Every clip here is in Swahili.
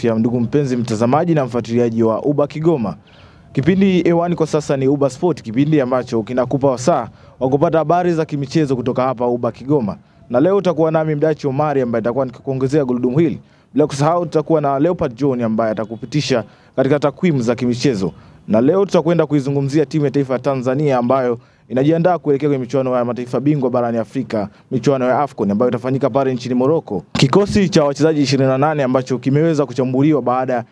Ndugu mpenzi mtazamaji na mfuatiliaji wa Uba Kigoma. Kipindi hewani kwa sasa ni Uba Sport, kipindi ambacho kinakupa wasaa wa kupata habari za kimichezo kutoka hapa Uba Kigoma. Na leo utakuwa nami Mdachi Omari ambaye atakuwa nikikuongezea gurudumu hili. Bila kusahau tutakuwa na Leopard John ambaye atakupitisha katika takwimu za kimichezo. Na leo tutakwenda kuizungumzia timu ya taifa ya Tanzania ambayo inajiandaa kuelekea kwenye michuano ya mataifa bingwa barani Afrika, michuano ya AFCON ambayo itafanyika pale nchini Morocco. Kikosi cha wachezaji 28 ambacho kimeweza kuchambuliwa baada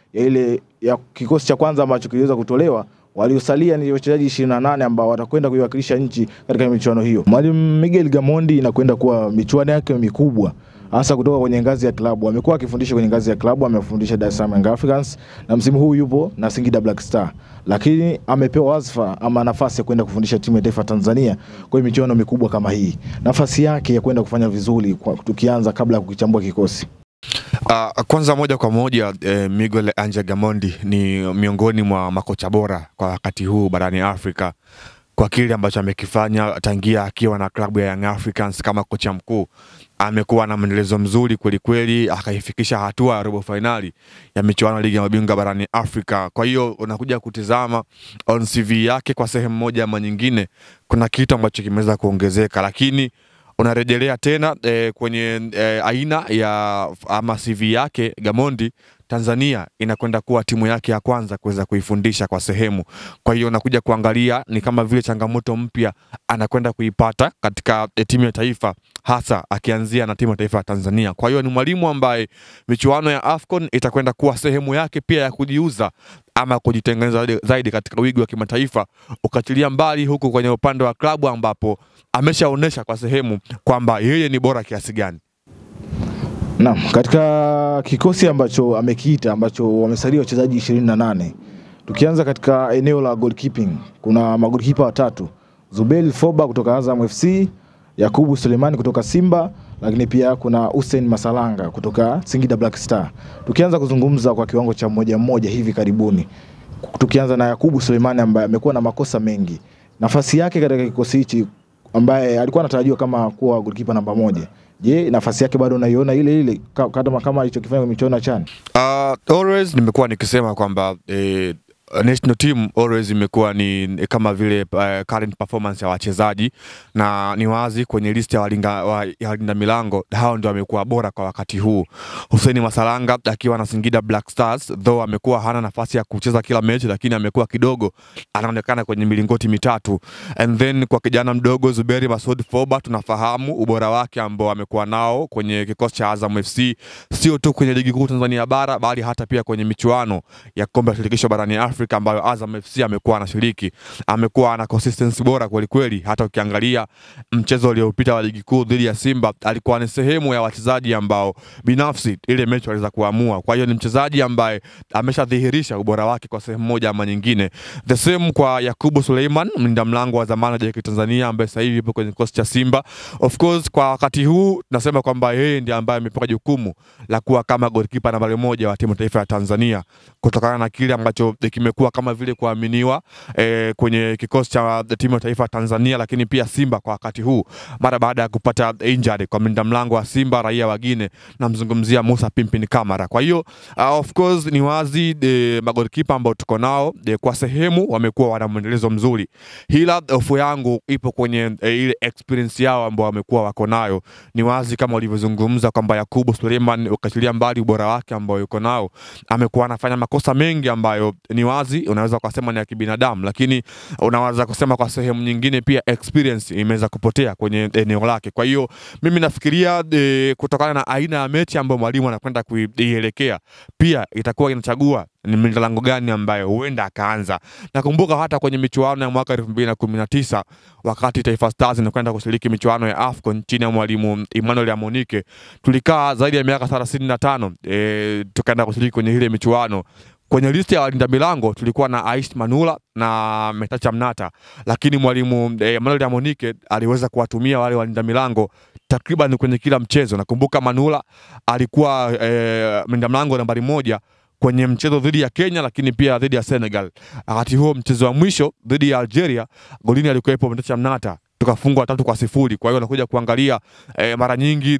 ya kikosi cha kwanza ambacho kiliweza kutolewa, waliosalia ni wachezaji 28 ambao watakwenda kuiwakilisha nchi katika michuano hiyo. Mwalimu Miguel Gamondi inakwenda kuwa michuano yake mikubwa, hasa kutoka kwenye ngazi ya klabu. Amekuwa akifundisha kwenye ngazi ya klabu, amefundisha Dar es Salaam Young Africans na msimu huu yupo na Singida Black Star. Lakini amepewa wazifa ama nafasi ya kwenda kufundisha timu ya taifa Tanzania kwa michuano mikubwa kama hii. Nafasi yake ya kwenda kufanya vizuri tukianza kabla ya kukichambua kikosi. Kwanza moja kwa moja Miguel Angel Gamondi ni miongoni mwa makocha bora kwa wakati huu barani Afrika, kwa kile ambacho amekifanya tangia akiwa na klabu ya Young Africans kama kocha mkuu. Amekuwa na mwendelezo mzuri kweli kweli, akaifikisha hatua ya robo finali ya michuano ya ligi ya mabingwa barani Afrika. Kwa hiyo unakuja kutizama on CV yake kwa sehemu moja ama nyingine, kuna kitu ambacho kimeweza kuongezeka, lakini unarejelea tena kwenye aina ya ama CV yake Gamondi, Tanzania inakwenda kuwa timu yake ya kwanza kuweza kuifundisha kwa sehemu. Kwa hiyo unakuja kuangalia ni kama vile changamoto mpya anakwenda kuipata katika timu ya taifa, hasa akianzia na timu ya taifa ya Tanzania. Kwa hiyo ni mwalimu ambaye michuano ya AFCON itakwenda kuwa sehemu yake pia ya kujiuza ama kujitengeneza zaidi katika wigi wa kimataifa, ukatilia mbali huku kwenye upande wa klabu ambapo ameshaonesha kwa sehemu kwamba yeye ni bora kiasi gani. Naam, katika kikosi ambacho amekiita, ambacho wamesalia wachezaji 28. Tukianza katika eneo la goalkeeping, kuna magolikipa watatu. Zubel Foba kutoka Azam FC, Yakubu Sulemani kutoka Simba, lakini pia kuna Hussein Masalanga kutoka Singida Black Star. Tukianza kuzungumza kwa kiwango cha mmoja hivi karibuni, tukianza na Yakubu Sulemani ambaye amekuwa na makosa mengi. Nafasi yake katika kikosi hichi, ambaye alikuwa anatarajiwa kama kuwa goalkeeper namba 1. Je, nafasi yake bado unaiona ile kama alichokifanya kwa michuano ya CHAN? Always nimekuwa nikisema kwamba national team always imekuwa ni kama vile current performance ya wachezaji, na ni wazi kwenye list ya walinda milango hao ndio wamekuwa bora kwa wakati huu. Hussein Masalanga akiwa na Singida Black Stars, though amekuwa hana nafasi ya kucheza kila mechi, lakini amekuwa kidogo anaonekana kwenye milingoti mitatu. And then kwa kijana mdogo Zuberi Masoud Foba, tunafahamu ubora wake ambao amekuwa nao kwenye kikosi cha Azam FC, sio tu kwenye ligi kuu Tanzania bara bali hata pia kwenye michuano ya kombe la shirikisho barani Afrika ambayo Azam FC amekuwa anashiriki. Amekuwa na consistency bora kweli kweli, hata ukiangalia mchezo uliopita wa ligi kuu dhidi ya Simba alikuwa ni sehemu ya wachezaji ambao binafsi ile mechi waliweza kuamua. Kwa hiyo ni mchezaji ambaye ameshadhihirisha ubora wake kwa sehemu moja ama nyingine. The same kwa Yakubu Suleiman, mlinda mlango wa zamani wa Tanzania ambaye sasa hivi yupo kwenye kikosi cha Simba. Of course kwa wakati huu tunasema kwamba yeye ndiye ambaye amepewa jukumu la kuwa kama goalkeeper nambari 1 wa timu taifa ya Tanzania, kutokana na kile ambacho kimekuwa kama vile kuaminiwa kwenye kikosi cha timu ya taifa Tanzania, lakini pia Simba kwa wakati huu mara baada ya kupata injury kwa mlinda mlango wa Simba raia wagine, na mzungumzia Musa Pimpin Kamara. Kwa hiyo of course ni wazi magolikipa ambao tuko nao kwa sehemu wamekuwa wana mwendelezo mzuri. Hila hofu yangu ipo kwenye ile experience yao ambao wamekuwa wako nayo. Ni wazi kama walivyozungumza kwamba Yakubu Suleiman, ukatilia mbali ubora wake ambao yuko nao, amekuwa anafanya makosa mengi ambayo ni wazi unaweza kusema ni ya kibinadamu, lakini unaweza kusema kwa sehemu nyingine pia experience imeweza kupotea kwenye eneo lake. Kwa hiyo mimi nafikiria kutokana na aina ya mechi ambayo mwalimu anakwenda kuielekea, pia itakuwa inachagua ni mlindalango gani ambaye huenda akaanza. Nakumbuka hata kwenye michuano ya mwaka 2019 wakati Taifa Stars inakwenda kushiriki michuano ya AFCON chini ya mwalimu Emmanuel Amonike, tulikaa zaidi ya miaka 35 tukaenda kushiriki kwenye ile michuano. Kwenye listi ya walinda milango tulikuwa na Aish Manula na Metacha Mnata, lakini mwalimu Emmanuel Amonike aliweza kuwatumia wale walinda milango takriban kwenye kila mchezo. Nakumbuka Manula alikuwa mlinda mlango nambari 1 kwenye mchezo dhidi ya Kenya, lakini pia dhidi ya Senegal. Wakati huo mchezo wa mwisho dhidi ya Algeria, golini alikuwepo Metacha Mnata tukafungwa 3-0. Kwa hiyo unakuja kuangalia mara nyingi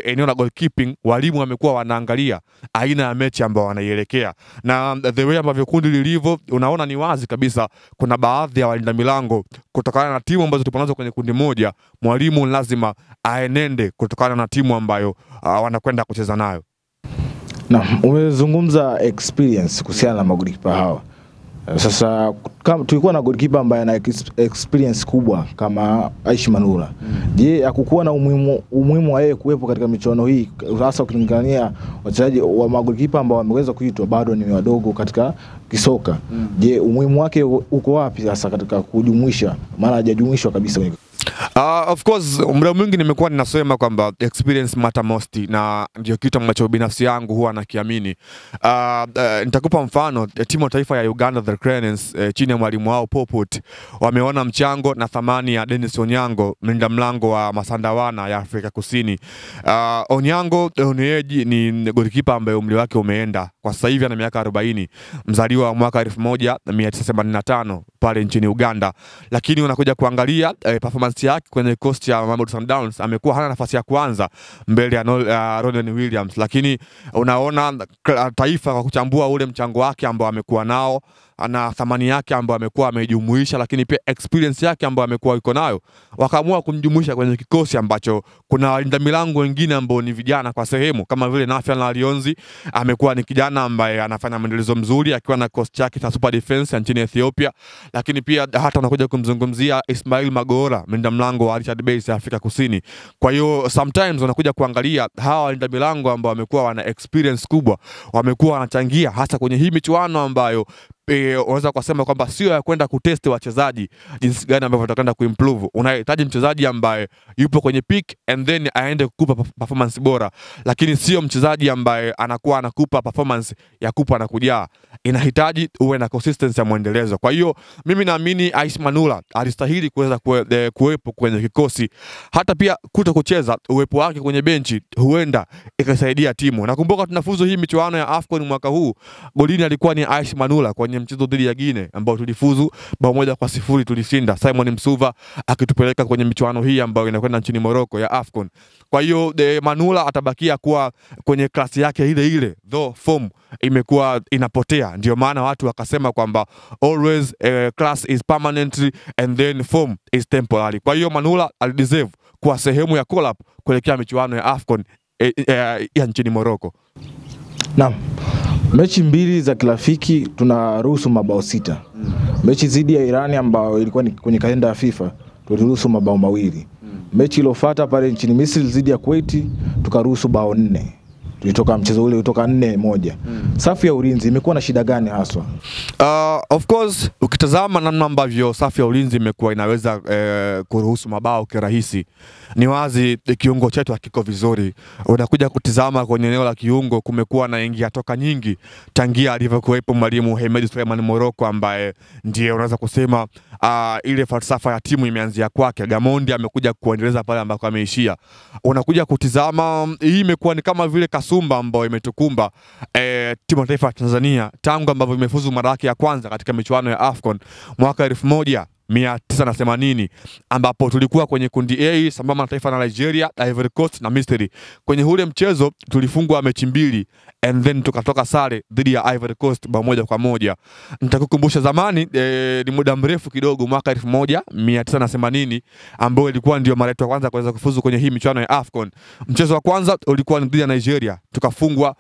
eneo la goalkeeping walimu wamekuwa wanaangalia aina ya mechi ambayo wanaielekea, na the way ambavyo kundi lilivyo, unaona ni wazi kabisa kuna baadhi ya walinda milango kutokana na timu ambazo tupo nazo kwenye kundi moja, mwalimu lazima aenende kutokana na timu ambayo wanakwenda kucheza nayo. Na umezungumza experience kuhusiana na magolikipa hawa. Sasa kama tulikuwa na goalkeeper ambaye ana experience kubwa kama Aishi Manula. Je, hakukuwa na umuhimu wa yeye kuwepo katika michuano hii, hasa ukilingania wachezaji wa magolikipa ambao wameweza kuitwa bado ni wadogo katika kisoka? Je, umuhimu wake uko wapi sasa katika kujumuisha, maana hajajumuishwa kabisa kwenye Of course muda mwingi nimekuwa ninasema kwamba experience matter most, na ndio kitu ambacho binafsi yangu huwa nakiamini. Nitakupa mfano, timu ya taifa ya Uganda the Cranes chini ya mwalimu wao Popot wameona mchango na thamani ya Dennis Onyango, mlinda mlango wa Masandawana ya Afrika Kusini. Onyango ni golikipa ambaye umri wake umeenda, kwa sasa hivi ana miaka 40, mzaliwa wa mwaka 1985 pale nchini Uganda, lakini unakuja kuangalia performance yake kwenye coast ya Mamelodi Sundowns amekuwa hana nafasi ya kwanza mbele ya Ronwen Williams, lakini unaona taifa kwa kuchambua ule mchango wake ambao amekuwa nao na thamani yake ambayo amekuwa amejumuisha, lakini pia experience yake ambayo amekuwa iko nayo, wakaamua kumjumuisha kwenye kikosi ambacho kuna walinda milango wengine ambao ni vijana kwa sehemu, kama vile Nafian Alionzi amekuwa ni kijana ambaye anafanya maendelezo mzuri akiwa na coach chake cha Super Defense nchini Ethiopia, lakini pia hata unakuja kumzungumzia Ismail Magora, mlinda mlango wa Richard Base Afrika Kusini. Kwa hiyo sometimes unakuja kuangalia hawa walinda milango ambao wamekuwa wana experience kubwa, wamekuwa wanachangia hasa kwenye hii michuano ambayo unaweza kusema kwamba sio ya kwenda kutest wachezaji jinsi gani ambavyo watakwenda kuimprove. Unahitaji mchezaji ambaye yupo kwenye peak and then aende kukupa performance bora, lakini sio mchezaji ambaye anakuwa anakupa performance ya kupa na kujaa. Inahitaji uwe na consistency ya muendelezo. Kwa hiyo mimi naamini Aishi Manula alistahili kuweza kuwepo kwenye kikosi, hata pia kutokucheza, uwepo wake kwenye benchi huenda ikasaidia timu. Nakumbuka tunafuzu hii michuano ya AFCON mwaka huu, golini alikuwa ni Aishi Manula kwenye mchezo dhidi ya Guinea ambao tulifuzu 1-0 tulishinda, Simon Msuva akitupeleka kwenye michuano hii ambayo inakwenda nchini Morocco ya AFCON. Kwa hiyo Manula atabakia kuwa kwenye klasi yake ile ile, though form imekuwa inapotea. Ndio maana watu wakasema kwamba always class is permanent and then form is temporary. Kwa hiyo Manula alideserve kuwa sehemu ya call up kuelekea michuano ya AFCON ya nchini Morocco. Naam. Mechi mbili za kirafiki tunaruhusu mabao 6. Mechi dhidi ya Iran ambayo ilikuwa ni kwenye kalenda ya FIFA tuliruhusu mabao 2. Mechi iliyofuata pale nchini Misri dhidi ya Kuwait tukaruhusu bao 4. Tulitoka mchezo ule kutoka 4-1. Safu ya ulinzi imekuwa na shida gani haswa? Of course ukitazama namna ambavyo safu ya ulinzi imekuwa inaweza kuruhusu mabao kirahisi, ni wazi kiungo chetu hakiko vizuri. Unakuja kutizama kwenye eneo la kiungo, kumekuwa na ingia toka nyingi tangia alivyokuwepo mwalimu Hemed Suleiman Morocco, ambaye ndiye unaweza kusema ile falsafa ya timu imeanzia kwake. Gamondi amekuja kuendeleza pale ambako ameishia. Unakuja kutizama, hii imekuwa ni kama vile kasumba ambayo imetukumba timu ya taifa ya Tanzania tangu ambavyo imefuzu mara yake ya kwanza katika michuano ya AFCON mwaka 1980, ambapo tulikuwa kwenye kundi A sambamba na taifa na Nigeria, Ivory Coast na Misri. Kwenye ule mchezo tulifungwa mechi 2 and then tukatoka sare dhidi ya Ivory Coast 1-1. Nitakukumbusha zamani, ni muda mrefu kidogo, mwaka 1980 ambao ilikuwa ndio mara yetu ya kwanza kuweza kufuzu kwenye hii michuano ya AFCON. Mchezo wa kwanza ulikuwa dhidi ya Nigeria, tukafungwa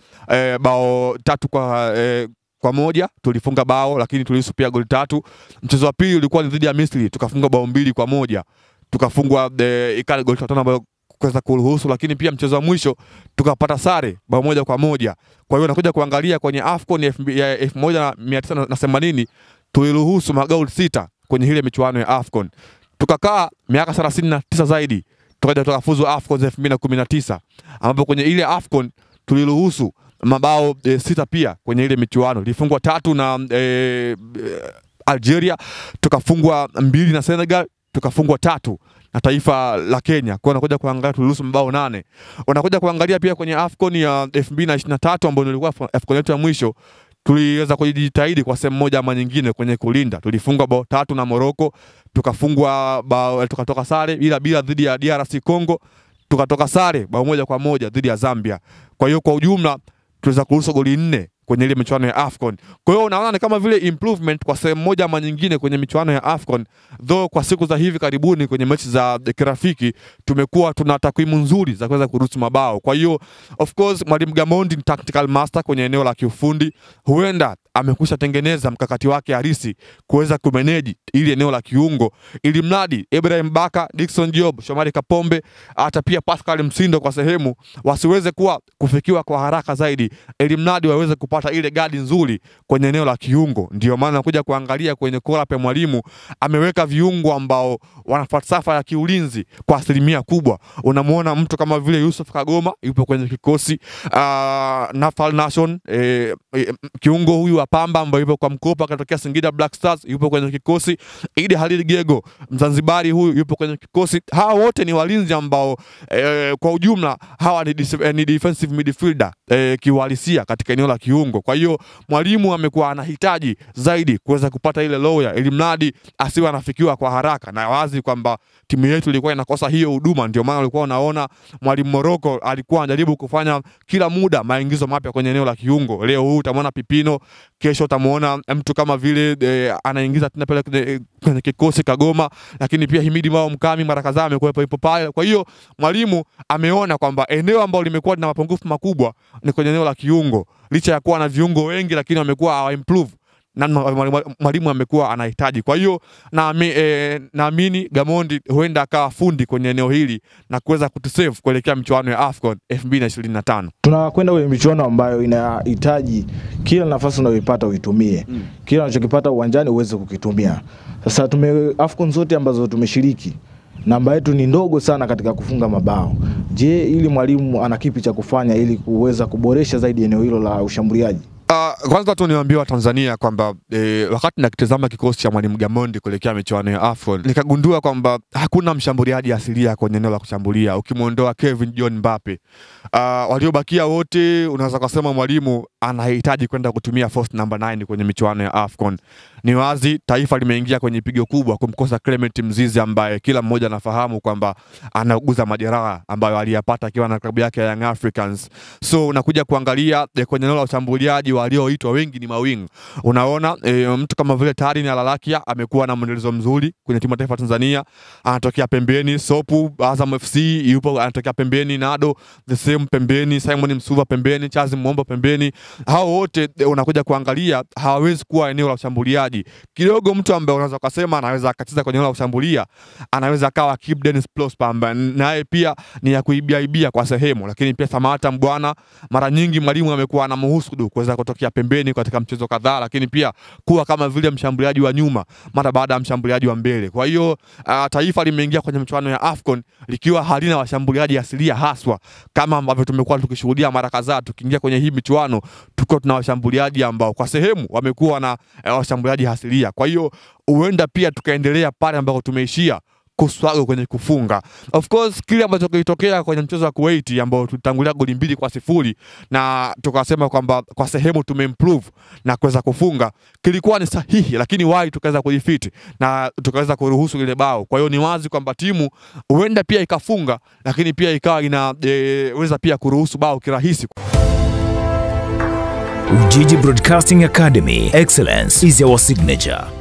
bao 3-1, tulifunga bao lakini tuliruhusu pia goli 3. Mchezo wa pili ulikuwa ni dhidi ya Misri, tukafunga bao 2-1, tukafungwa ikali goli 5 ambayo kuweza kuruhusu, lakini pia mchezo wa mwisho tukapata sare bao 1-1. Kwa hiyo nakuja kuangalia kwenye AFCON ya 1980 tuliruhusu magoli 6 kwenye ile michuano ya AFCON. Tukakaa miaka 39 zaidi tukaja tukafuzu AFCON 2019, ambapo kwenye ile AFCON tuliruhusu mabao 6 pia kwenye ile michuano. Tulifungwa 3 na Algeria, tukafungwa 2 na Senegal, tukafungwa 3 na taifa la Kenya. Kwa unakuja kuangalia tuliruhusu mabao 8. Unakuja kuangalia pia kwenye AFCON ya 2023 ambayo ilikuwa AFCON yetu ya mwisho, tuliweza kujitahidi kwa sehemu moja ama nyingine kwenye kulinda. Tulifungwa bao 3 na Morocco, tukatoka sare bila dhidi ya DRC Congo, tukatoka sare bao 1-1 dhidi ya Zambia. Kwa hiyo kwa ujumla tuweza kuruhusu goli 4 kwenye ile michuano ya AFCON. Kwa hiyo unaona ni kama vile improvement kwa sehemu moja ama nyingine kwenye michuano ya AFCON. Though kwa siku za hivi karibuni kwenye mechi za kirafiki tumekuwa tuna takwimu nzuri za kuweza kuruhusu mabao. Kwa hiyo of course Mwalimu Gamondi ni tactical master kwenye eneo la kiufundi. Huenda amekwisha tengeneza mkakati wake halisi kuweza kumanage ili eneo la kiungo, ili mradi Ibrahim Baka, Dickson Job, Shomari Kapombe, hata pia Pascal Msindo kwa sehemu wasiweze kufikiwa kwa haraka zaidi, ili mradi waweze kupata ile guard nzuri kwenye eneo la kiungo. Ndio maana kuja kuangalia kwenye kola pe mwalimu ameweka viungo ambao wana falsafa ya kiulinzi kwa asilimia kubwa. Unamuona mtu kama vile Yusuf Kagoma yupo kwenye kikosi, Nafal Nation kiungo huyu wa Pamba ambaye yupo kwa mkopo akatokea Singida Black Stars yupo kwenye kikosi, Idi Halil Gego Mzanzibari huyu yupo kwenye kikosi. Hawa wote ni walinzi ambao kwa ujumla hawa ni defensive midfielder kiuhalisia katika eneo la kiungo. Kwa hiyo mwalimu amekuwa anahitaji zaidi kuweza kupata ile loya ili mradi asiwe anafikiwa kwa haraka, na wazi kwamba timu yetu ilikuwa inakosa hiyo huduma. Ndio maana ulikuwa unaona Mwalimu Morocco alikuwa anajaribu kufanya kila muda maingizo mapya kwenye eneo la kiungo. Leo huu utamwona Pipino, kesho utamuona mtu kama vile anaingiza tena pale kwenye kikosi Kagoma, lakini pia Himidi Mao Mkami mara kadhaa amekuwa hapo pale. Kwa hiyo mwalimu ameona kwamba eneo ambalo limekuwa na mapungufu makubwa ni kwenye eneo la kiungo. Licha ya kuwa na viungo wengi, lakini wamekuwa hawa improve na mwalimu amekuwa anahitaji. Kwa hiyo naamini Gamondi huenda akawa fundi kwenye eneo hili na kuweza kutusave kuelekea michuano ya AFCON 2025. Tunakwenda kwenye michuano ambayo inahitaji kila nafasi unayoipata uitumie. Kila unachokipata uwanjani uweze kukitumia. Sasa AFCON zote ambazo tumeshiriki, namba yetu ni ndogo sana katika kufunga mabao. Je, ili mwalimu ana kipi cha kufanya ili kuweza kuboresha zaidi eneo hilo la ushambuliaji? Kwanza tu niwaambie Tanzania kwamba wakati nakitazama kikosi cha Mwalimu Gamondi kuelekea michuano ya AFCON, nikagundua kwamba hakuna mshambuliaji asilia kwenye eneo la kushambulia ukimuondoa Kevin John Mbappe. Waliobakia wote unaweza kusema mwalimu anahitaji kwenda kutumia force number 9 kwenye michuano ya AFCON. Ni wazi taifa limeingia kwenye pigo kubwa kumkosa Clement Mzize ambaye kila mmoja anafahamu kwamba anauguza majeraha ambayo aliyapata akiwa na klabu yake ya Young Africans. So unakuja kuangalia kwenye eneo la ushambuliaji walioitwa wengi ni mawing. Unaona mtu kama vile Tarin Alalakia amekuwa na mwendelezo mzuri kwenye timu ya taifa Tanzania, anatokea pembeni. Sopu Azam FC yupo anatokea pembeni, Nado the same pembeni, Simon Msuva pembeni, Charles Mwombo pembeni. Hao wote unakuja kuangalia hawawezi kuwa eneo la ushambuliaji. Kidogo mtu ambaye unaweza kusema anaweza akacheza kwenye eneo la ushambulia, anaweza kawa Kip Dennis Prosper ambaye naye pia ni ya kuibia kwa sehemu, lakini pia Samata Mbwana mara nyingi mwalimu amekuwa anamhusudu kuweza kutokea pembeni katika mchezo kadhaa, lakini pia kuwa kama vile mshambuliaji wa nyuma mara baada ya mshambuliaji wa mbele. Kwa hiyo taifa limeingia kwenye michuano ya AFCON likiwa halina washambuliaji asilia haswa kama ambavyo tumekuwa tukishuhudia mara kadhaa. Tukiingia kwenye hii michuano tuko tuna washambuliaji ambao kwa sehemu wamekuwa na washambuliaji asilia. Kwa hiyo huenda pia tukaendelea pale ambako tumeishia kuswago kwenye kufunga. Of course kile ambacho kilitokea kwenye mchezo wa Kuwait ambao tulitangulia goli 2-0 na tukasema kwamba kwa sehemu tumeimprove na kuweza kufunga kilikuwa ni sahihi, lakini why tukaweza kujifiti na tukaweza kuruhusu ile bao. Kwa hiyo ni wazi kwamba timu huenda pia ikafunga, lakini pia ikawa inaweza pia kuruhusu bao kirahisi. Ujiji Broadcasting Academy, excellence is our signature.